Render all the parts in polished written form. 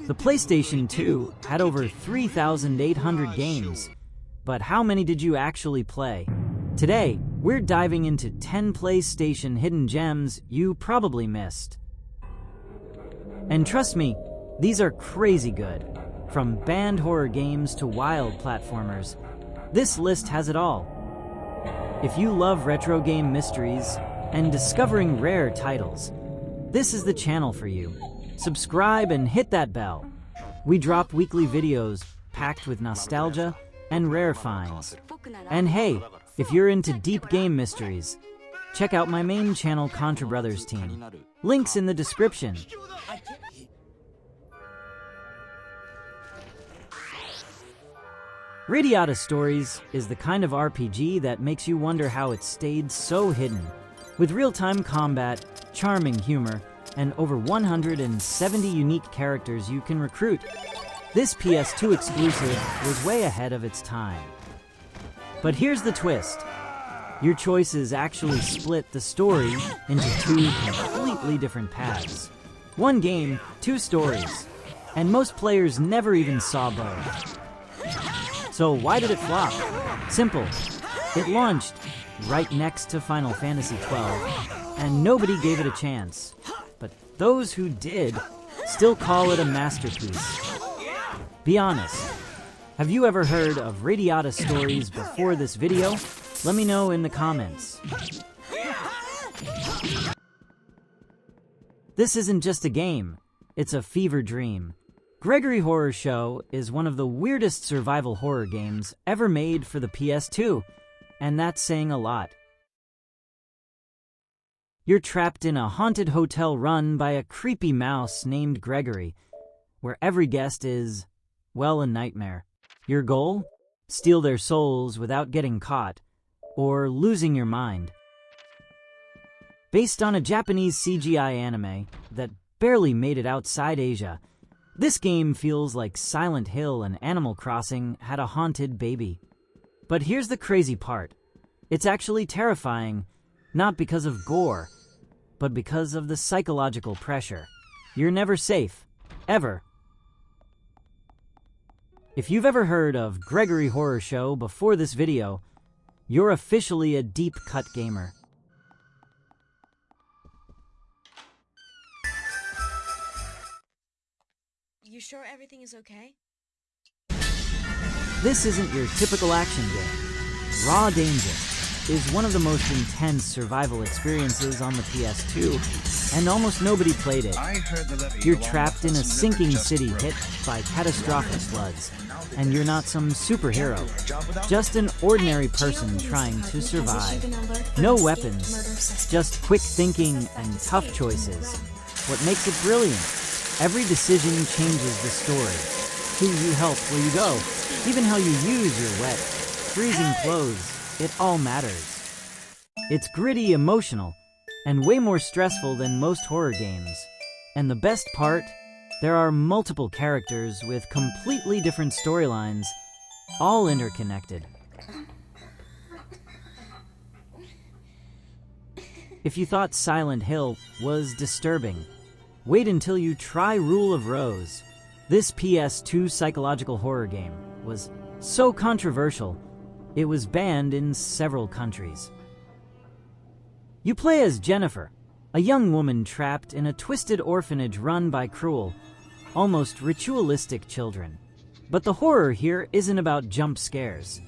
The PlayStation 2 had over 3,800 games, but how many did you actually play? Today, we're diving into 10 PlayStation hidden gems you probably missed. And trust me, these are crazy good. From banned horror games to wild platformers, this list has it all. If you love retro game mysteries and discovering rare titles, this is the channel for you. Subscribe and hit that bell. We drop weekly videos packed with nostalgia and rare finds. And hey, if you're into deep game mysteries, check out my main channel, ContraBrosTeam. Links in the description. Radiata Stories is the kind of RPG that makes you wonder how it stayed so hidden. With real-time combat, charming humor, and over 170 unique characters you can recruit, this PS2 exclusive was way ahead of its time. But here's the twist. Your choices actually split the story into two completely different paths. One game, two stories, and most players never even saw both. So why did it flop? Simple. It launched right next to Final Fantasy XII, and nobody gave it a chance. But those who did still call it a masterpiece. Be honest. Have you ever heard of Radiata Stories before this video? Let me know in the comments. This isn't just a game, it's a fever dream. Gregory Horror Show is one of the weirdest survival horror games ever made for the PS2, and that's saying a lot. You're trapped in a haunted hotel run by a creepy mouse named Gregory, where every guest is, well, a nightmare. Your goal? Steal their souls without getting caught, or losing your mind. Based on a Japanese CGI anime that barely made it outside Asia, this game feels like Silent Hill and Animal Crossing had a haunted baby. But here's the crazy part. It's actually terrifying, not because of gore, but because of the psychological pressure. You're never safe. Ever. If you've ever heard of Gregory Horror Show before this video, you're officially a deep-cut gamer. You sure everything is okay? This isn't your typical action game. Raw Danger is one of the most intense survival experiences on the PS2, and almost nobody played it. You're trapped in a sinking city hit by catastrophic floods, and you're not some superhero, just an ordinary person trying to survive. No weapons, just quick thinking and tough choices. What makes it brilliant? Every decision changes the story. Who you help, where you go, even how you use your wet, freezing clothes, it all matters. It's gritty, emotional, and way more stressful than most horror games. And the best part? There are multiple characters with completely different storylines, all interconnected. If you thought Silent Hill was disturbing, wait until you try Rule of Rose. This PS2 psychological horror game was so controversial, it was banned in several countries. You play as Jennifer, a young woman trapped in a twisted orphanage run by cruel, almost ritualistic children. But the horror here isn't about jump scares.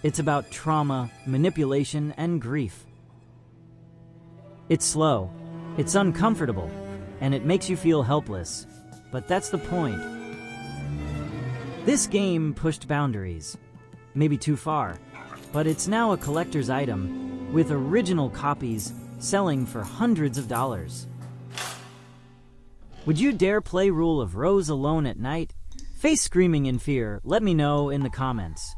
It's about trauma, manipulation, and grief. It's slow, it's uncomfortable, and it makes you feel helpless. But that's the point. This game pushed boundaries, maybe too far, but it's now a collector's item, with original copies selling for hundreds of dollars. Would you dare play Rule of Rose alone at night? Face screaming in fear? Let me know in the comments.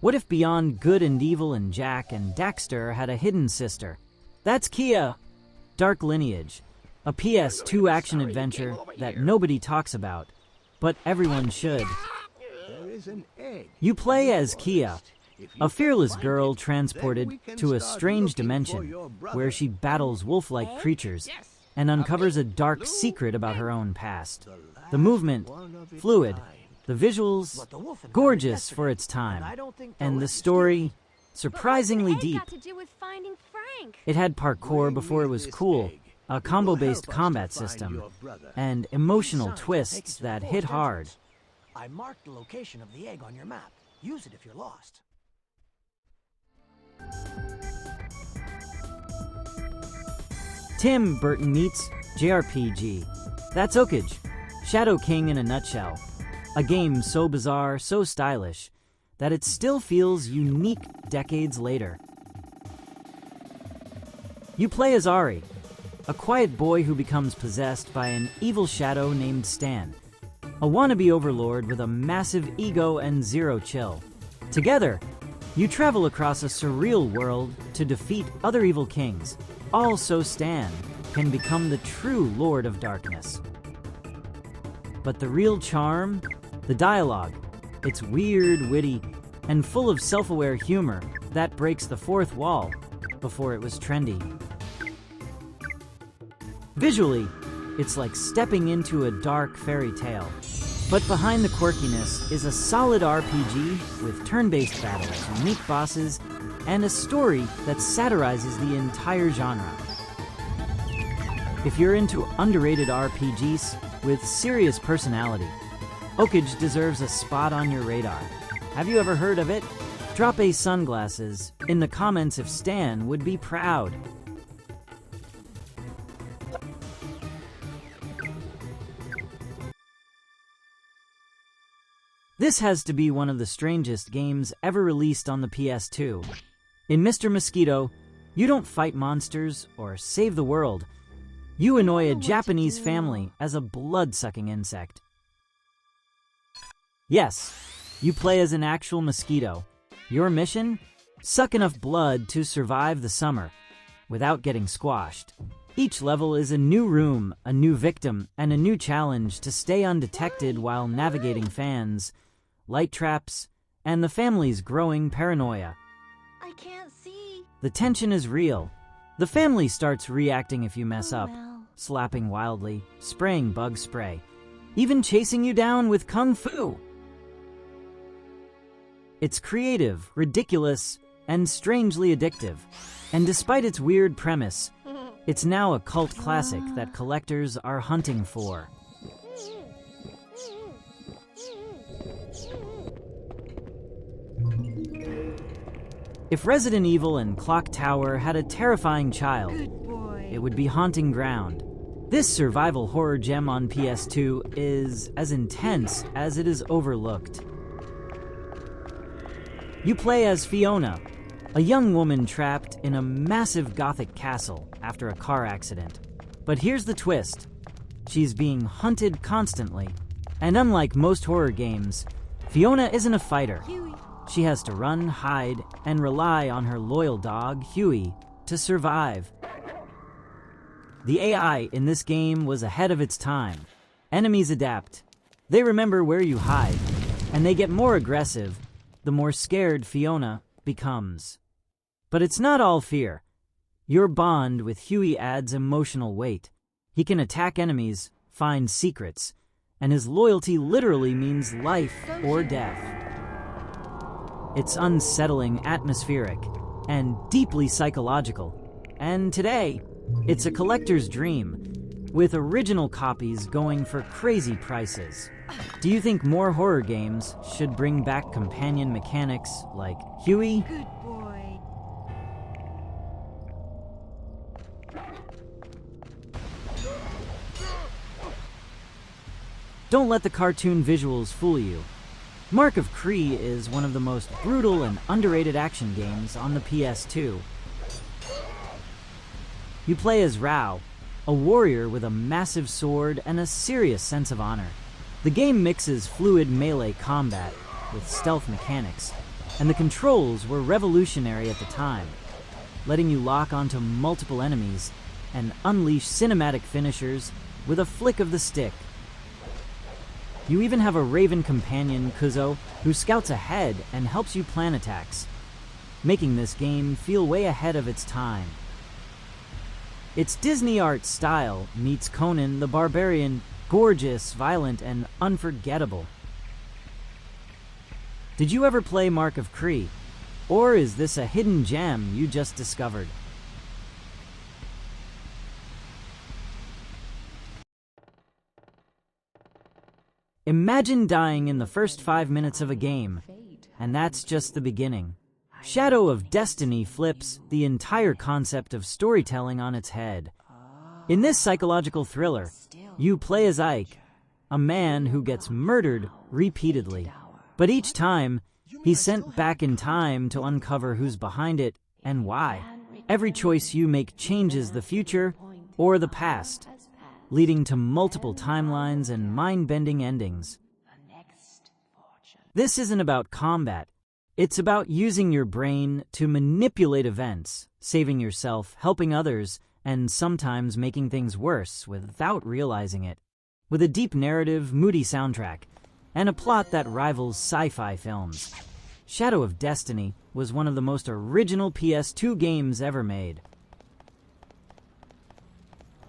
What if Beyond Good and Evil and Jack and Daxter had a hidden sister? That's Kia! Dark Lineage, a PS2 action-adventure that nobody talks about, but everyone should. There is an egg. You play as Kia, A fearless girl transported to a strange dimension where she battles wolf-like creatures and uncovers a dark secret about her own past. The movement, fluid, the visuals, gorgeous for its time, and the story, surprisingly deep. It had parkour before it was cool, a combo-based combat system, and emotional twists that hit hard. I marked the location of the egg on your map. Use it if you're lost. Tim Burton meets JRPG. That's Okage, Shadow King in a nutshell. A game so bizarre, so stylish, that it still feels unique decades later. You play as Ari, a quiet boy who becomes possessed by an evil shadow named Stan, a wannabe overlord with a massive ego and zero chill. Together, you travel across a surreal world to defeat other evil kings, all so Stan can become the true Lord of Darkness. But the real charm? The dialogue. It's weird, witty, and full of self-aware humor that breaks the fourth wall before it was trendy. Visually, it's like stepping into a dark fairy tale. But behind the quirkiness is a solid RPG with turn-based battles, unique bosses, and a story that satirizes the entire genre. If you're into underrated RPGs with serious personality, Okage deserves a spot on your radar. Have you ever heard of it? Drop a sunglasses in the comments if Stan would be proud. This has to be one of the strangest games ever released on the PS2. In Mr. Mosquito, you don't fight monsters or save the world. You annoy a Japanese family as a blood-sucking insect. Yes, you play as an actual mosquito. Your mission? Suck enough blood to survive the summer without getting squashed. Each level is a new room, a new victim, and a new challenge to stay undetected while navigating fans, light traps, and the family's growing paranoia. I can't see. The tension is real. The family starts reacting if you mess up, well. slapping wildly, spraying bug spray, even chasing you down with kung fu. It's creative, ridiculous, and strangely addictive. And despite its weird premise, it's now a cult classic that collectors are hunting for. If Resident Evil and Clock Tower had a terrifying child, it would be Haunting Ground. This survival horror gem on PS2 is as intense as it is overlooked. You play as Fiona, a young woman trapped in a massive gothic castle after a car accident. But here's the twist. She's being hunted constantly. And unlike most horror games, Fiona isn't a fighter. She has to run, hide, and rely on her loyal dog, Huey, to survive. The AI in this game was ahead of its time. Enemies adapt. They remember where you hide, and they get more aggressive the more scared Fiona becomes. But it's not all fear. Your bond with Huey adds emotional weight. He can attack enemies, find secrets, and his loyalty literally means life or death. It's unsettling, atmospheric, and deeply psychological. And today, it's a collector's dream, with original copies going for crazy prices. Do you think more horror games should bring back companion mechanics like Huey? Good boy. Don't let the cartoon visuals fool you. Mark of Cree is one of the most brutal and underrated action games on the PS2. You play as Rao, a warrior with a massive sword and a serious sense of honor. The game mixes fluid melee combat with stealth mechanics, and the controls were revolutionary at the time, letting you lock onto multiple enemies and unleash cinematic finishers with a flick of the stick. You even have a raven companion, Kuzo, who scouts ahead and helps you plan attacks, making this game feel way ahead of its time. Its Disney art style meets Conan the Barbarian, gorgeous, violent, and unforgettable. Did you ever play Mark of Cree? Or is this a hidden gem you just discovered? Imagine dying in the first 5 minutes of a game, and that's just the beginning. Shadow of Destiny flips the entire concept of storytelling on its head. In this psychological thriller, you play as Ike, a man who gets murdered repeatedly. But each time, he's sent back in time to uncover who's behind it and why. Every choice you make changes the future or the past, leading to multiple timelines and mind-bending endings. This isn't about combat. It's about using your brain to manipulate events, saving yourself, helping others, and sometimes making things worse without realizing it. With a deep narrative, moody soundtrack, and a plot that rivals sci-fi films, Shadow of Destiny was one of the most original PS2 games ever made.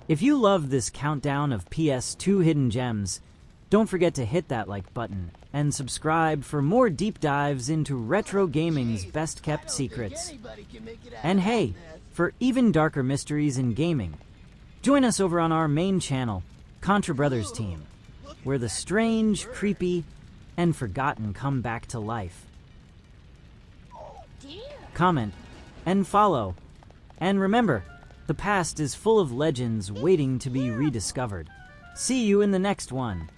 If you love this countdown of PS2 hidden gems, don't forget to hit that like button and subscribe for more deep dives into retro gaming's best-kept secrets. And hey, for even darker mysteries in gaming, join us over on our main channel, ContraBrosTeam, where the strange, creepy, and forgotten come back to life. Comment and follow. And remember, the past is full of legends waiting to be rediscovered. See you in the next one.